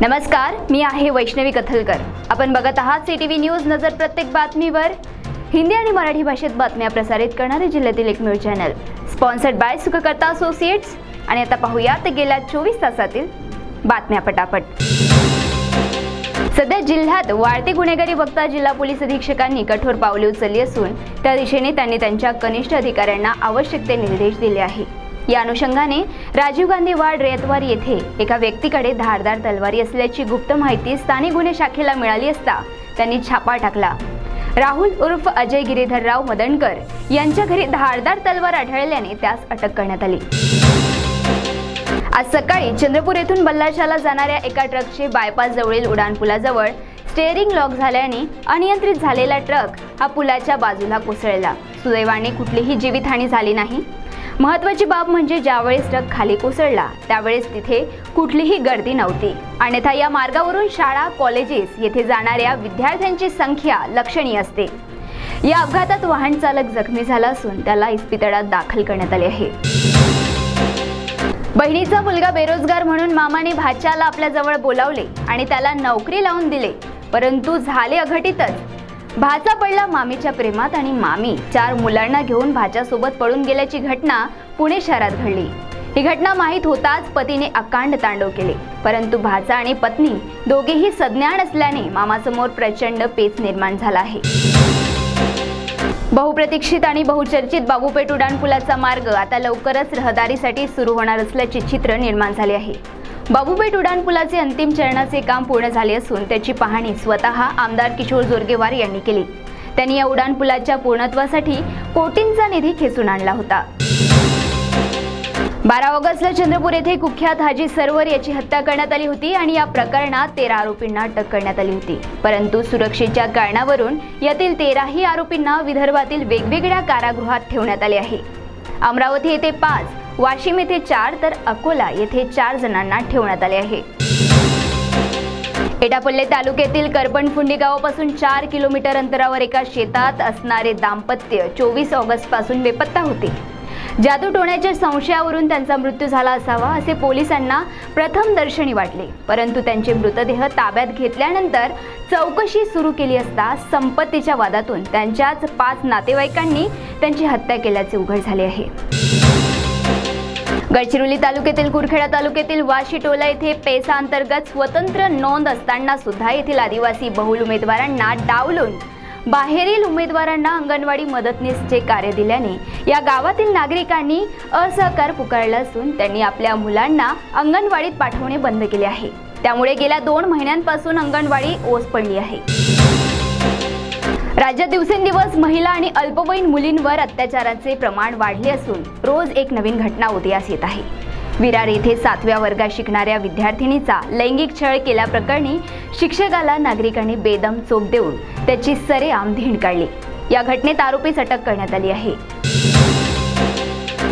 नमस्कार, मी आहे वैष्णवी कथलकर। आपण बघत आहात सीटीव्ही न्यूज नजर प्रत्येक बातमीवर। हिंदी आणि मराठी भाषेत बातम्या प्रसारित करणारे जिल्ह्यातील एकमेव channel, sponsored by Sukhkarta associates. आणि आता पाहूयात गेल्या 24 तासातील बातम्या पटापट। सध्या जिल्ह्यात वाढती गुन्हेगारी बघता जिल्हा पोलीस अधीक्षकांनी कठोर पावले उचलली असून त्या दिशेने त्यांनी त्यांच्या कनिष्ठ अधिकाऱ्यांना आवश्यक ते निर्देश दिले आहेत। या अनुषंगाने राजीव गांधी वार्ड रयतवार येथे एका व्यक्तीकडे धारदार तलवारी असल्याची गुप्त माहिती स्थानिक गुन्हे शाखेला मिळाली असता त्यांनी छापा टाकला। राहुल उर्फ अजय गिरीधरराव मदनकर यांच्या घरी धारदार तलवार आढळल्याने त्यास अटक करण्यात आली। आज सकाळी चंद्रपूर येथून बल्लारशाला जाणाऱ्या एका ट्रकचे बायपास जवळील उड्डाणपुलाजवळ स्टीअरिंग लॉक झाल्याने अनियंत्रित झालेला ट्रक हा पुलाच्या बाजूला कोसळला। सुदैवाने कुठलीही जीवितहानी झाली नाही। महत्त्वाची बाब म्हणजे ज्यावेळेस ट्रक खाली कोसळला त्यावेळेस तिथे कुठलीही गर्दी नव्हती, अन्यथा या मार्गावरून शाळा कॉलेजेस येथे जाणाऱ्या विद्यार्थ्यांची संख्या लक्षणीय असते। या अपघातात वाहन चालक जखमी झाला असून त्याला इस्पितळात दाखल करण्यात आले आहे। बहिणीचा मुलगा बेरोजगार म्हणून मामाने भाच्याला आपल्या जवळ बोलावले आणि त्याला नोकरी लावून दिले, परंतु झाले अघटितच। भाचा पडला मामीच्या प्रेमात आणि मामी 4 मुलांना घेऊन भाच्यासोबत पळून गेल्याची घटना पुणे शहरात घडली। ही घटना माहीत होताच पतीने अकांड तांडव केले, परंतु भाचा आणि पत्नी दोघेही सज्ञान असल्याने मामासमोर प्रचंड पेच निर्माण झाला आहे। बहुप्रतीक्षित आणि बहुचर्चित बाबूपेठ उड्डाणपुलाचा मार्ग आता लवकरच रहदारीसाठी सुरू होणार असल्याचे चित्र निर्माण झाले आहे। बाबूपेठ उड्डाणपुलाचे अंतिम चरणाचे काम पूर्ण झाले असून त्याची पाहणी स्वतः आमदार किशोर जोरगेवार यांनी केली। त्यांनी या उड्डाणपुलाच्या पूर्णत्वासाठी कोटींचा निधी खेचून आणला होता। 12 ऑगस्टला चंद्रपूर येथे कुख्यात हाजी सरवर याची हत्या करण्यात आली होती आणि या प्रकरणात 13 आरोपींना अटक करण्यात आली होती, परंतु सुरक्षेच्या कारणावरून यातील 13ही आरोपींना विदर्भातील वेगवेगळ्या कारागृहात ठेवण्यात आले आहे। अमरावती येथे 5, वाशिम येथे 4 तर अकोला येथे 4 जणांना ठेवण्यात आले आहे। एटापल्ले तालुक्यातील करपणफुंडी गावापासून 4 किलोमीटर अंतरावर एका शेतात असणारे दाम्पत्य 24 ऑगस्ट पासून बेपत्ता होते। जादूटोण्याच्या संशयावरून त्यांचा मृत्यू झाला असावा असे पोलिसांना प्रथमदर्शनी वाटले, परंतु त्यांचे मृतदेह ताब्यात घेतल्यानंतर चौकशी सुरू केली असता संपत्तीच्या वादातून त्यांच्याच 5 नातेवाईकांनी त्यांची हत्या केल्याचे उघड झाले आहे। गडचिरोली तालुक्यातील कुरखेडा तालुक्यातील वाशी टोला येथे पेसा अंतर्गत स्वतंत्र नोंद असताना सुद्धा येथील आदिवासी बहुल उमेदवारांना डावलून बाहेरील उमेदवारांना अंगणवाडी मदतनीसचे कार्य दिल्याने या गावातील नागरिकांनी असहकार पुकारला असून त्यांनी आपल्या मुलांना अंगणवाडीत पाठवणे बंद केले आहे। त्यामुळे गेल्या 2 महिन्यांपासून अंगणवाडी ओस पडली आहे। राज्यात दिवसेंदिवस महिला आणि अल्पवयीन मुलींवर अत्याचाराचे प्रमाण वाढले असून रोज एक नवीन घटना उदयास येत आहे। विरार येथे 7व्या वर्गात शिकणाऱ्या विद्यार्थिनीचा लैंगिक छळ केल्याप्रकरणी शिक्षकाला नागरिकांनी बेदम चोप देऊन त्याची सरेआम धिंड काढली। या घटनेत आरोपीस अटक करण्यात आली आहे।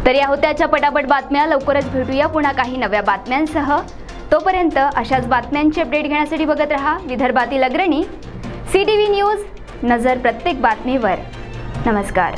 तर या होत्याच्या पटापट बातम्या। लवकरच भेटूया पुन्हा काही नव्या बातम्यांसह। तोपर्यंत अशाच बातम्यांचे अपडेट घेण्यासाठी बघत रहा विदर्भातील अग्रणी सीटीव्ही न्यूज नजर प्रत्येक बातमीवर। नमस्कार।